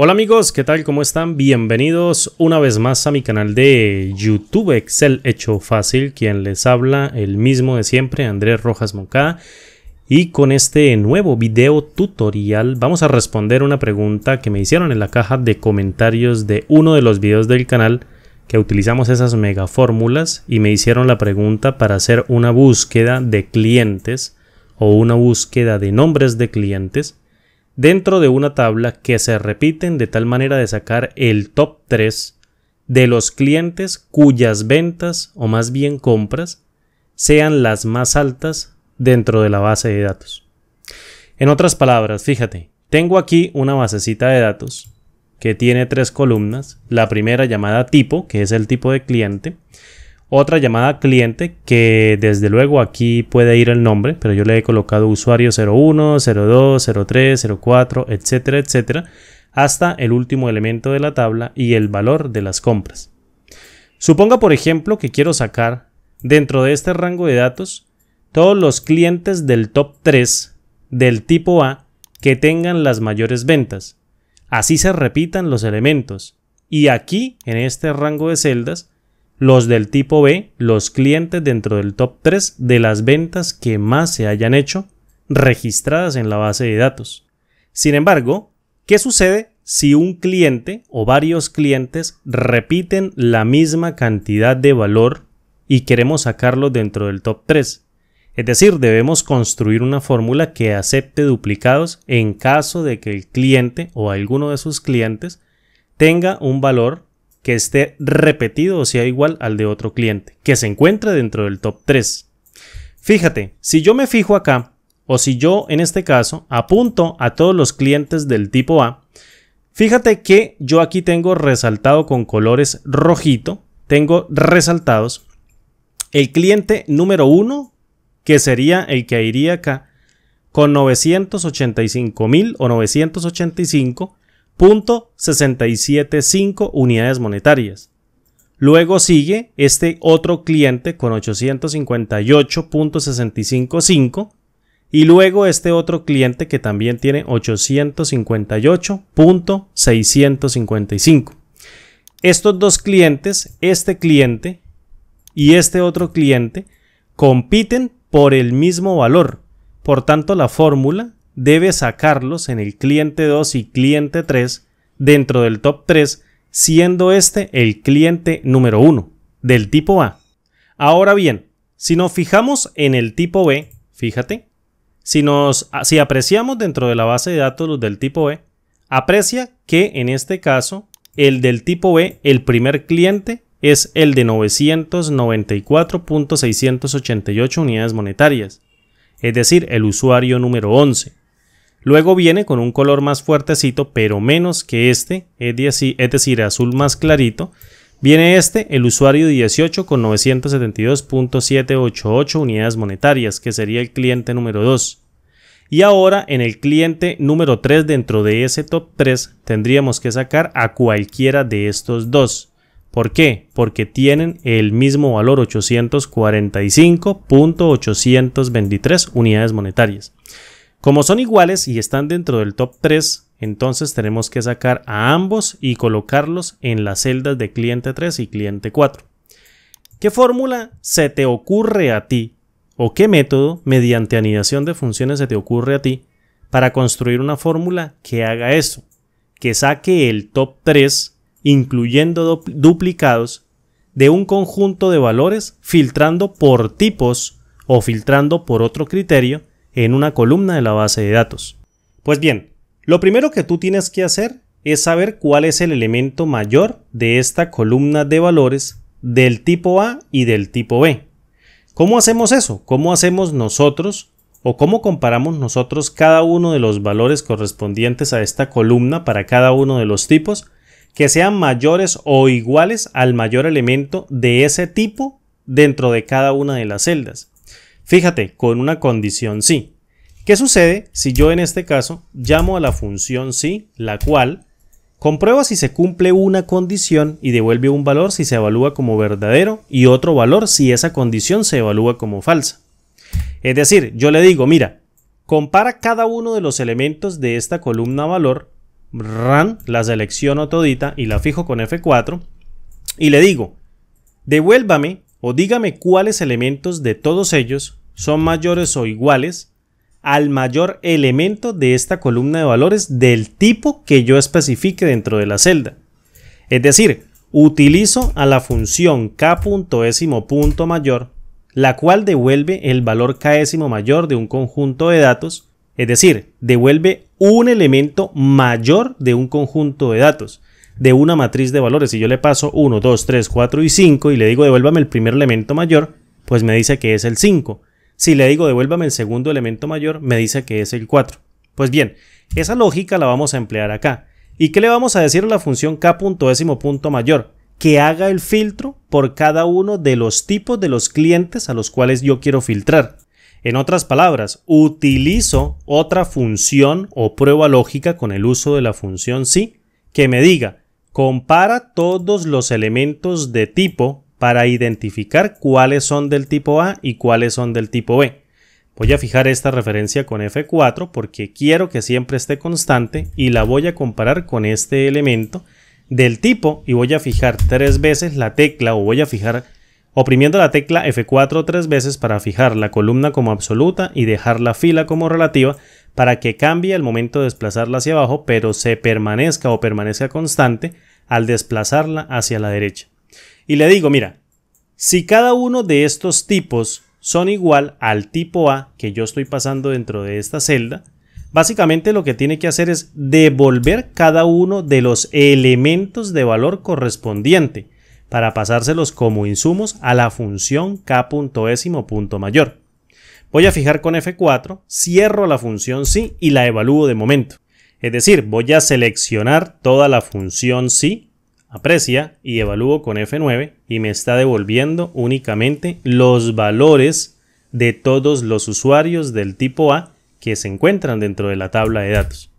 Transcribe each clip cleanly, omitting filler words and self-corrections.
Hola amigos, ¿qué tal? ¿Cómo están? Bienvenidos una vez más a mi canal de YouTube Excel Hecho Fácil. Quien les habla, el mismo de siempre, Andrés Rojas Moncada. Y con este nuevo video tutorial vamos a responder una pregunta que me hicieron en la caja de comentarios de uno de los videos del canal que utilizamos esas mega fórmulas, y me hicieron la pregunta para hacer una búsqueda de clientes o una búsqueda de nombres de clientes dentro de una tabla que se repiten de tal manera de sacar el top 3 de los clientes cuyas ventas o más bien compras sean las más altas dentro de la base de datos. En otras palabras, fíjate, tengo aquí una basecita de datos que tiene 3 columnas. La primera llamada tipo, que es el tipo de cliente. Otra llamada cliente, que desde luego aquí puede ir el nombre, pero yo le he colocado usuario 01, 02, 03, 04, etcétera, etcétera, hasta el último elemento de la tabla y el valor de las compras. Suponga, por ejemplo, que quiero sacar dentro de este rango de datos todos los clientes del top 3 del tipo A que tengan las mayores ventas. Así se repitan los elementos. Y aquí, en este rango de celdas, los del tipo B, los clientes dentro del top 3 de las ventas que más se hayan hecho registradas en la base de datos. Sin embargo, ¿qué sucede si un cliente o varios clientes repiten la misma cantidad de valor y queremos sacarlo dentro del top 3? Es decir, debemos construir una fórmula que acepte duplicados en caso de que el cliente o alguno de sus clientes tenga un valor que esté repetido o sea igual al de otro cliente, que se encuentre dentro del top 3. Fíjate, si yo me fijo acá, o si yo en este caso apunto a todos los clientes del tipo A, fíjate que yo aquí tengo resaltado con colores rojito, tengo resaltados el cliente número 1, que sería el que iría acá, con 985.000 o 985.675 unidades monetarias. Luego sigue este otro cliente con 858.655 y luego este otro cliente que también tiene 858.655. Estos dos clientes, este cliente y este otro cliente, compiten por el mismo valor. Por tanto, la fórmula debe sacarlos en el cliente 2 y cliente 3 dentro del top 3, siendo este el cliente número 1 del tipo A. Ahora bien, si nos fijamos en el tipo B, fíjate, si apreciamos dentro de la base de datos los del tipo B, aprecia que en este caso el del tipo B, el primer cliente, es el de 994.688 unidades monetarias, es decir, el usuario número 11. Luego viene con un color más fuertecito, pero menos que este, es decir, azul más clarito. Viene el usuario 18 con 972.788 unidades monetarias, que sería el cliente número 2. Y ahora en el cliente número 3 dentro de ese top 3 tendríamos que sacar a cualquiera de estos dos. ¿Por qué? Porque tienen el mismo valor, 845.823 unidades monetarias. Como son iguales y están dentro del top 3, entonces tenemos que sacar a ambos y colocarlos en las celdas de cliente 3 y cliente 4. ¿Qué fórmula se te ocurre a ti o qué método mediante anidación de funciones se te ocurre a ti para construir una fórmula que haga eso? Que saque el top 3 incluyendo duplicados de un conjunto de valores, filtrando por tipos o filtrando por otro criterio en una columna de la base de datos. Pues bien, lo primero que tú tienes que hacer es saber cuál es el elemento mayor de esta columna de valores del tipo A y del tipo B. ¿Cómo hacemos eso? ¿Cómo hacemos nosotros o cómo comparamos nosotros cada uno de los valores correspondientes a esta columna para cada uno de los tipos que sean mayores o iguales al mayor elemento de ese tipo dentro de cada una de las celdas? Fíjate, con una condición sí. ¿Qué sucede si yo en este caso llamo a la función sí, la cual comprueba si se cumple una condición y devuelve un valor si se evalúa como verdadero y otro valor si esa condición se evalúa como falsa? Es decir, yo le digo, mira, compara cada uno de los elementos de esta columna valor run, la selecciono todita y la fijo con F4 y le digo, devuélvame o dígame cuáles elementos de todos ellos son mayores o iguales al mayor elemento de esta columna de valores del tipo que yo especifique dentro de la celda. Es decir, utilizo a la función k.mayor, la cual devuelve el valor késimo mayor de un conjunto de datos, es decir, devuelve un elemento mayor de un conjunto de datos, de una matriz de valores. Si yo le paso 1, 2, 3, 4 y 5 y le digo devuélvame el primer elemento mayor, pues me dice que es el 5. Si le digo devuélvame el segundo elemento mayor, me dice que es el 4. Pues bien, esa lógica la vamos a emplear acá. ¿Y qué le vamos a decir a la función k.mayor? Que haga el filtro por cada uno de los tipos de los clientes a los cuales yo quiero filtrar. En otras palabras, utilizo otra función o prueba lógica con el uso de la función sí, que me diga, compara todos los elementos de tipo para identificar cuáles son del tipo A y cuáles son del tipo B. Voy a fijar esta referencia con F4 porque quiero que siempre esté constante y la voy a comparar con este elemento del tipo y voy a fijar 3 veces la tecla o voy a fijar oprimiendo la tecla F4 3 veces para fijar la columna como absoluta y dejar la fila como relativa para que cambie al momento de desplazarla hacia abajo pero se permanezca o permanezca constante al desplazarla hacia la derecha. Y le digo, mira, si cada uno de estos tipos son igual al tipo A que yo estoy pasando dentro de esta celda, básicamente lo que tiene que hacer es devolver cada uno de los elementos de valor correspondiente para pasárselos como insumos a la función k.mayor. Voy a fijar con F4, cierro la función sí y la evalúo de momento. Es decir, voy a seleccionar toda la función sí, aprecia y evalúo con F9 y me está devolviendo únicamente los valores de todos los usuarios del tipo A que se encuentran dentro de la tabla de datos.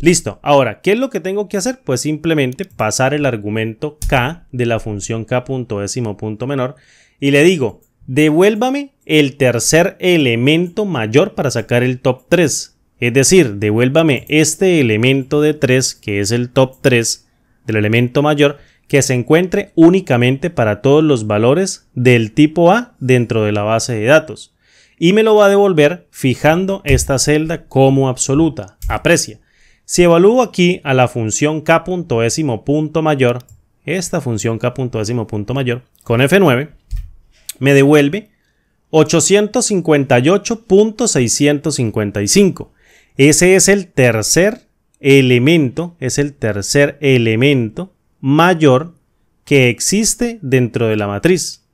Listo, ahora, ¿qué es lo que tengo que hacer? Pues simplemente pasar el argumento k de la función k.menor y le digo, devuélvame el tercer elemento mayor para sacar el top 3. Es decir, devuélvame este elemento de 3 que es el top 3 del elemento mayor que se encuentre únicamente para todos los valores del tipo A dentro de la base de datos. Y me lo va a devolver fijando esta celda como absoluta. Aprecia. Si evalúo aquí a la función k.mayor, esta función k.mayor, con F9, me devuelve 858.655. Ese es el tercer elemento, mayor que existe dentro de la matriz.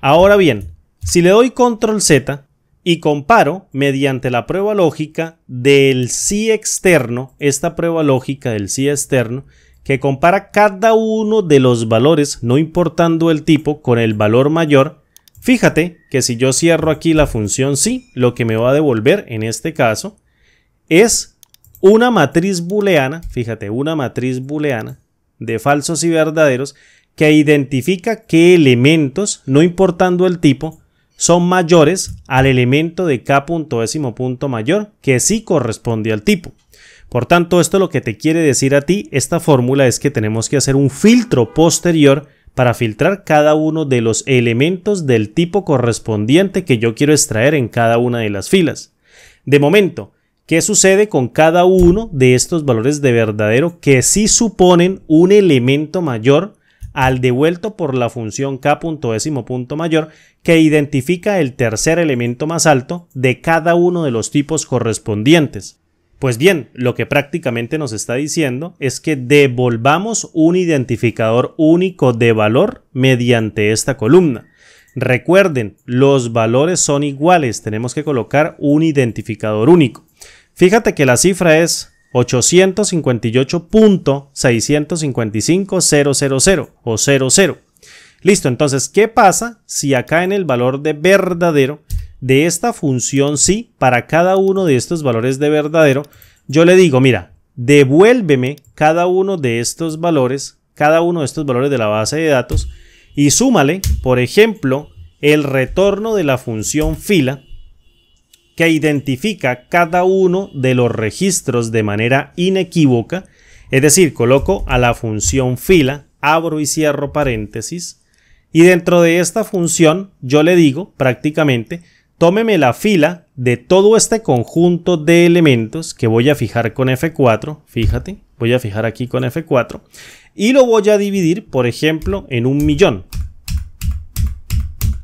Ahora bien, si le doy control Z y comparo mediante la prueba lógica del sí externo, esta prueba lógica del sí externo, que compara cada uno de los valores, no importando el tipo, con el valor mayor, fíjate que si yo cierro aquí la función sí, lo que me va a devolver en este caso es una matriz booleana, fíjate, una matriz booleana de falsos y verdaderos que identifica qué elementos, no importando el tipo, son mayores al elemento de k.mayor que sí corresponde al tipo. Por tanto, esto lo que te quiere decir a ti, esta fórmula, es que tenemos que hacer un filtro posterior para filtrar cada uno de los elementos del tipo correspondiente que yo quiero extraer en cada una de las filas. De momento, ¿qué sucede con cada uno de estos valores de verdadero que sí suponen un elemento mayor al devuelto por la función k.mayor que identifica el tercer elemento más alto de cada uno de los tipos correspondientes? Pues bien, lo que prácticamente nos está diciendo es que devolvamos un identificador único de valor mediante esta columna. Recuerden, los valores son iguales, tenemos que colocar un identificador único. Fíjate que la cifra es 858.655.000 o 00 Listo, entonces, ¿qué pasa si acá en el valor de verdadero de esta función sí, para cada uno de estos valores de verdadero, yo le digo, mira, devuélveme cada uno de estos valores de la base de datos y súmale, por ejemplo, el retorno de la función fila que identifica cada uno de los registros de manera inequívoca Es decir, coloco a la función fila, abro y cierro paréntesis, y dentro de esta función yo le digo prácticamente, tómeme la fila de todo este conjunto de elementos que voy a fijar con F4, fíjate, voy a fijar aquí con F4, y lo voy a dividir, por ejemplo, en 1.000.000.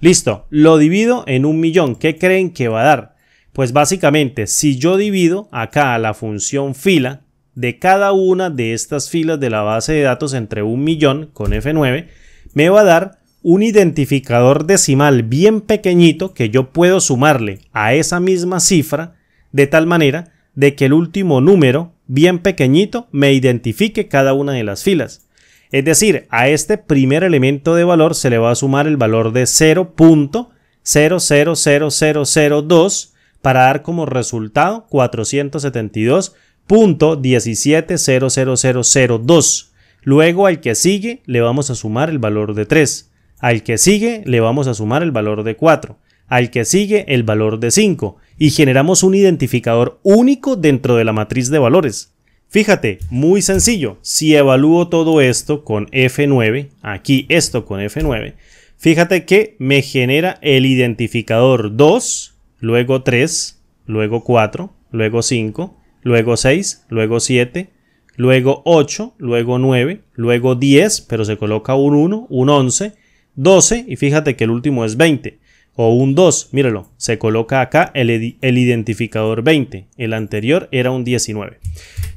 Listo, lo divido en 1.000.000. ¿Qué creen que va a dar? Pues básicamente, si yo divido acá a la función fila de cada una de estas filas de la base de datos entre 1.000.000 con F9, me va a dar un identificador decimal bien pequeñito que yo puedo sumarle a esa misma cifra de tal manera de que el último número bien pequeñito me identifique cada una de las filas. Es decir, a este primer elemento de valor se le va a sumar el valor de 0.000002 para dar como resultado 472.17000002. Luego al que sigue le vamos a sumar el valor de 3. Al que sigue le vamos a sumar el valor de 4. Al que sigue el valor de 5. Y generamos un identificador único dentro de la matriz de valores. Fíjate, muy sencillo. Si evalúo todo esto con F9, aquí esto con F9, fíjate que me genera el identificador 2, luego 3, luego 4, luego 5, luego 6, luego 7, luego 8, luego 9, luego 10, pero se coloca un 1, un 11, 12 y fíjate que el último es 20. O un 2, míralo, se coloca acá el identificador 20, el anterior era un 19.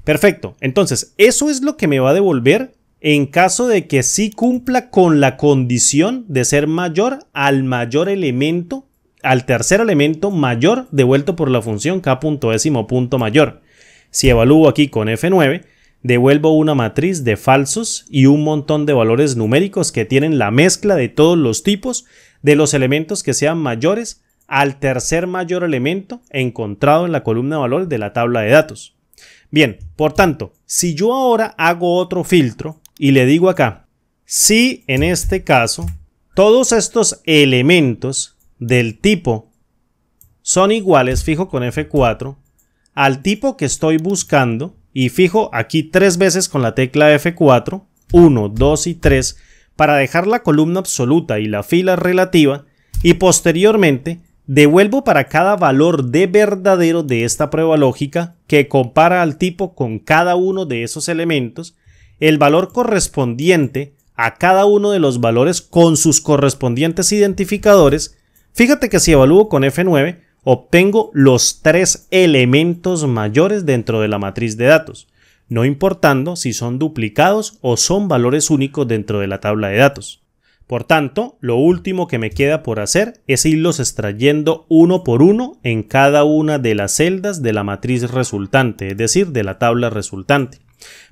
Perfecto, entonces eso es lo que me va a devolver en caso de que sí cumpla con la condición de ser mayor al mayor elemento, al tercer elemento mayor devuelto por la función k.décimo.mayor. Si evalúo aquí con F9, devuelvo una matriz de falsos y un montón de valores numéricos que tienen la mezcla de todos los tipos de los elementos que sean mayores al tercer mayor elemento encontrado en la columna de valores de la tabla de datos. Bien, por tanto, si yo ahora hago otro filtro y le digo acá, si en este caso todos estos elementos del tipo son iguales, fijo con F4, al tipo que estoy buscando y fijo aquí 3 veces con la tecla F4, 1, 2 y 3, para dejar la columna absoluta y la fila relativa, y posteriormente devuelvo para cada valor de verdadero de esta prueba lógica que compara al tipo con cada uno de esos elementos, el valor correspondiente a cada uno de los valores con sus correspondientes identificadores. Fíjate que si evalúo con F9, obtengo los 3 elementos mayores dentro de la matriz de datos, no importando si son duplicados o son valores únicos dentro de la tabla de datos. Por tanto, lo último que me queda por hacer es irlos extrayendo uno por uno en cada una de las celdas de la matriz resultante, es decir, de la tabla resultante.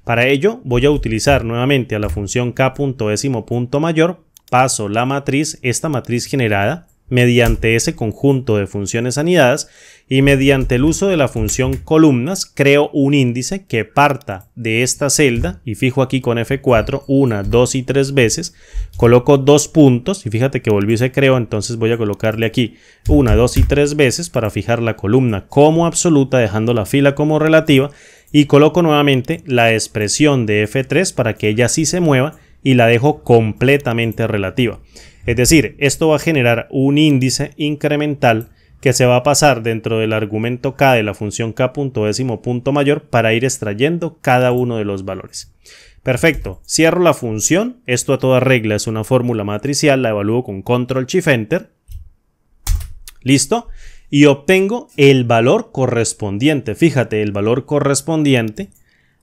Para ello, voy a utilizar nuevamente a la función k.décimo.mayor, paso la matriz, esta matriz generada, mediante ese conjunto de funciones anidadas y mediante el uso de la función columnas creo un índice que parta de esta celda y fijo aquí con F4 1, 2 y 3 veces, coloco 2 puntos y fíjate que volví y se creó, entonces voy a colocarle aquí 1, 2 y 3 veces para fijar la columna como absoluta dejando la fila como relativa y coloco nuevamente la expresión de F3 para que ella sí se mueva y la dejo completamente relativa. Es decir, esto va a generar un índice incremental que se va a pasar dentro del argumento k de la función k.décimo.mayor para ir extrayendo cada uno de los valores. Perfecto, cierro la función, esto a toda regla es una fórmula matricial, la evalúo con Control Shift Enter, listo, y obtengo el valor correspondiente, fíjate, el valor correspondiente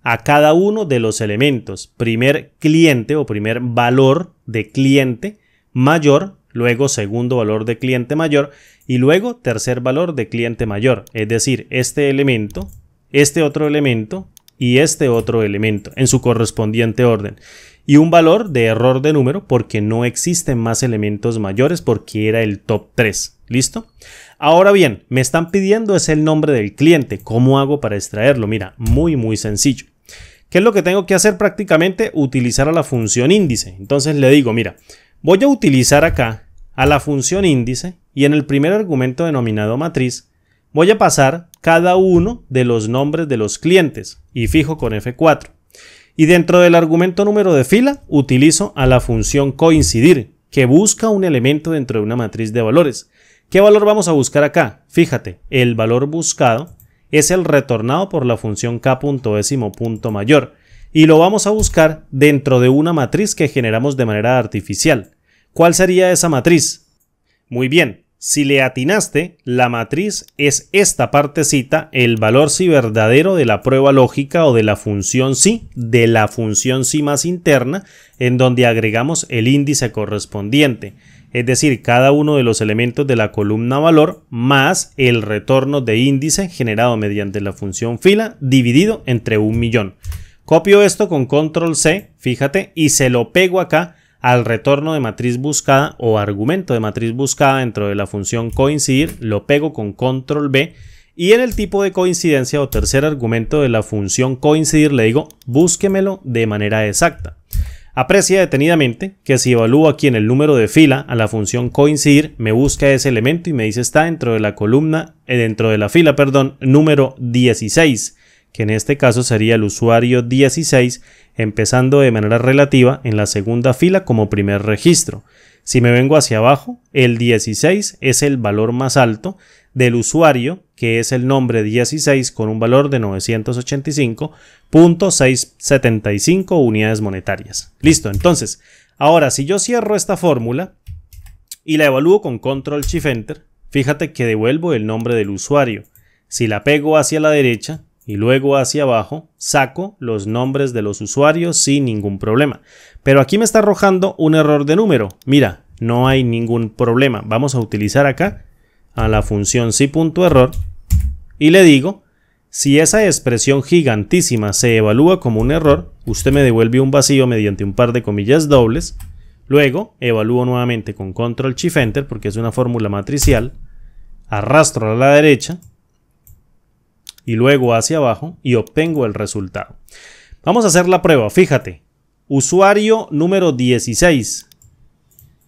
a cada uno de los elementos, primer cliente o primer valor de cliente mayor, luego segundo valor de cliente mayor y luego tercer valor de cliente mayor, es decir, este elemento, este otro elemento y este otro elemento en su correspondiente orden y un valor de error de número porque no existen más elementos mayores porque era el top 3, ¿listo? Ahora bien, me están pidiendo es el nombre del cliente, ¿cómo hago para extraerlo? Mira, muy sencillo. ¿Qué es lo que tengo que hacer prácticamente? Utilizar a la función índice, entonces le digo, mira, voy a utilizar acá a la función índice y en el primer argumento denominado matriz voy a pasar cada uno de los nombres de los clientes y fijo con F4. Y dentro del argumento número de fila utilizo a la función coincidir, que busca un elemento dentro de una matriz de valores. ¿Qué valor vamos a buscar acá? Fíjate, el valor buscado es el retornado por la función k.décimo.mayor y lo vamos a buscar dentro de una matriz que generamos de manera artificial. ¿Cuál sería esa matriz? Muy bien, si le atinaste, la matriz es esta partecita, el valor sí verdadero de la prueba lógica o de la función sí más interna, en donde agregamos el índice correspondiente. Es decir, cada uno de los elementos de la columna valor más el retorno de índice generado mediante la función fila dividido entre 1.000.000. Copio esto con control C, fíjate, y se lo pego acá al retorno de matriz buscada o argumento de matriz buscada dentro de la función coincidir, lo pego con control B y en el tipo de coincidencia o tercer argumento de la función coincidir le digo búsquemelo de manera exacta. Aprecia detenidamente que si evalúo aquí en el número de fila a la función coincidir me busca ese elemento y me dice está dentro de la columna, dentro de la fila, número 16, que en este caso sería el usuario 16, empezando de manera relativa en la segunda fila como primer registro. Si me vengo hacia abajo, el 16 es el valor más alto del usuario, que es el nombre 16 con un valor de 985.675 unidades monetarias. Listo, entonces, ahora si yo cierro esta fórmula y la evalúo con control shift enter, fíjate que devuelvo el nombre del usuario. Si la pego hacia la derecha y luego hacia abajo, saco los nombres de los usuarios sin ningún problema. Pero aquí me está arrojando un error de número. Mira, no hay ningún problema. Vamos a utilizar acá a la función si.error y le digo, si esa expresión gigantísima se evalúa como un error, usted me devuelve un vacío mediante un par de comillas dobles. Luego evalúo nuevamente con control shift enter porque es una fórmula matricial, arrastro a la derecha y luego hacia abajo y obtengo el resultado. Vamos a hacer la prueba, fíjate, usuario número 16.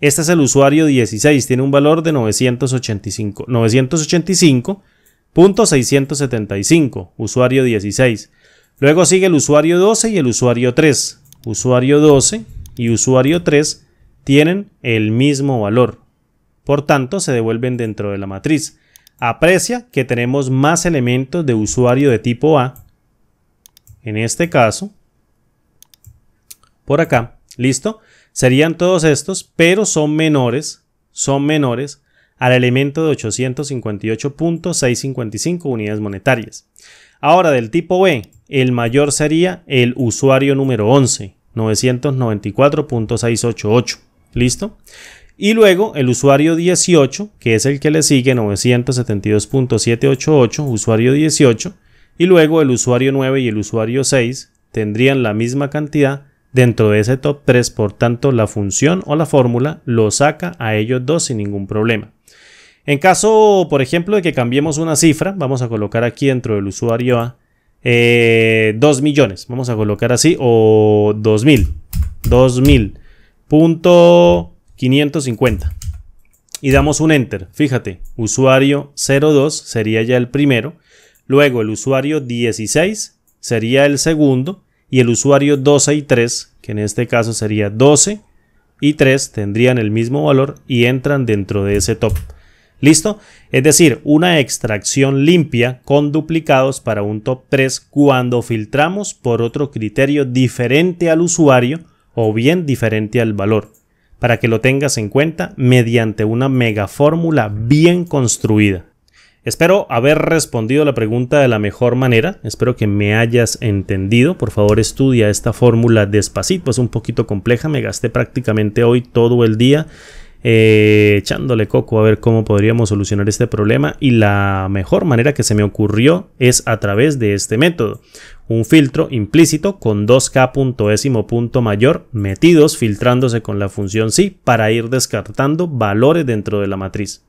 Este es el usuario 16, tiene un valor de 985.675, usuario 16. Luego sigue el usuario 12 y el usuario 3. Usuario 12 y usuario 3 tienen el mismo valor. Por tanto, se devuelven dentro de la matriz. Aprecia que tenemos más elementos de usuario de tipo A. En este caso, por acá, ¿listo? Serían todos estos, pero son menores al elemento de 858.655 unidades monetarias. Ahora, del tipo B, el mayor sería el usuario número 11, 994.688. ¿Listo? Y luego el usuario 18, que es el que le sigue, 972.788, usuario 18. Y luego el usuario 9 y el usuario 6 tendrían la misma cantidad dentro de ese top 3, por tanto la función o la fórmula lo saca a ellos dos sin ningún problema. En caso, por ejemplo, de que cambiemos una cifra, vamos a colocar aquí dentro del usuario A 2 millones, vamos a colocar así, o 2000.550 y damos un enter. Fíjate, usuario 02 sería ya el primero, luego el usuario 16 sería el segundo y el usuario 12 y 3, que en este caso sería 12 y 3, tendrían el mismo valor y entran dentro de ese top. ¿Listo? Es decir, una extracción limpia con duplicados para un top 3 cuando filtramos por otro criterio diferente al usuario o bien diferente al valor, para que lo tengas en cuenta mediante una mega fórmula bien construida. Espero haber respondido la pregunta de la mejor manera, espero que me hayas entendido. Por favor, estudia esta fórmula despacito, es un poquito compleja, me gasté prácticamente hoy todo el día echándole coco a ver cómo podríamos solucionar este problema, y la mejor manera que se me ocurrió es a través de este método, un filtro implícito con 2k.décimo.mayor metidos filtrándose con la función sí para ir descartando valores dentro de la matriz.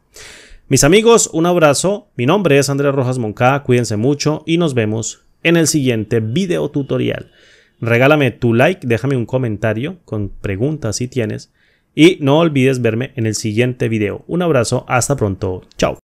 Mis amigos, un abrazo, mi nombre es Andrés Rojas Moncada, cuídense mucho y nos vemos en el siguiente video tutorial. Regálame tu like, déjame un comentario con preguntas si tienes y no olvides verme en el siguiente video. Un abrazo, hasta pronto, chao.